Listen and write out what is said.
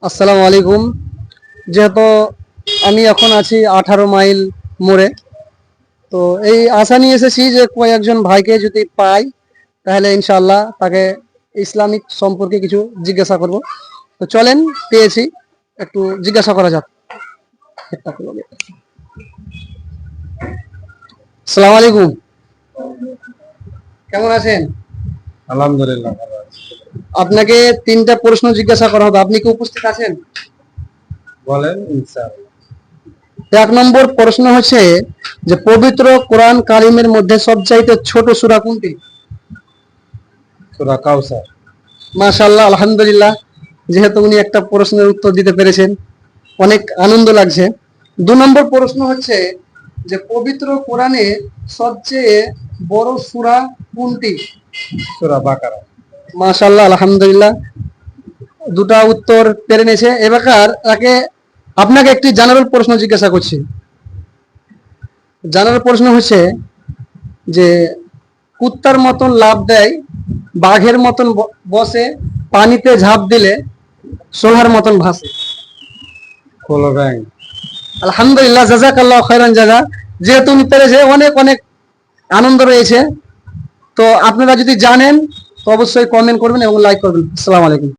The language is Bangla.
আসসালামু আলাইকুম। যেহেতু আমি এখন আছি 18 মাইল মোড়ে, তো এই আশা নিয়ে এসেছি যে কয়েকজন ভাইকে যদি পাই তাহলে ইনশাআল্লাহ তাকে ইসলামিক সম্পর্কে কিছু জিজ্ঞাসা করব। তো চলেন, পেয়েছি, একটু জিজ্ঞাসা করা যাক। আসসালামু আলাইকুম, কেমন আছেন? আলহামদুলিল্লাহ ভালো আছি। আপনাকে 3টা প্রশ্ন জিজ্ঞাসা করা হবে, আপনি কি উপস্থিত আছেন? বলেন ইনশাআল্লাহ। 1 নম্বর প্রশ্ন হচ্ছে যে পবিত্র কোরআন কারিমের মধ্যে সবচাইতে ছোট সূরা কোনটি? সূরা কাউসার। মাশাআল্লাহ, আলহামদুলিল্লাহ। যেহেতু উনি একটা প্রশ্নের উত্তর দিতে পেরেছেন, অনেক আনন্দ লাগছে। 2 নম্বর প্রশ্ন হচ্ছে যে পবিত্র কোরআনে সবচেয়ে বড় সূরা কোনটি? সূরা বাকারা। মাশাআল্লাহ, আলহামদুলিল্লাহ। দুটা উত্তর পেরে নিয়েছে। এবার আপনাকে একটি জেনারেল প্রশ্ন জিজ্ঞাসা করছি। জেনারেল প্রশ্ন হচ্ছে যে কুত্তার মতন লাফ দেয়, বাঘের মতন বসে, পানিতে ঝাঁপ দিলে সোনার মতন ভাসে। কোলো ব্যাং। আলহামদুলিল্লাহ, জাযাকাল্লাহ খাইরান জাযা। যেহেতু উনি পেরেছে, অনেক অনেক আনন্দ রয়েছে। তো আপনারা যদি জানেন তো অবশ্যই কমেন্ট করবেন এবং লাইক করবেন। আসসালামু আলাইকুম।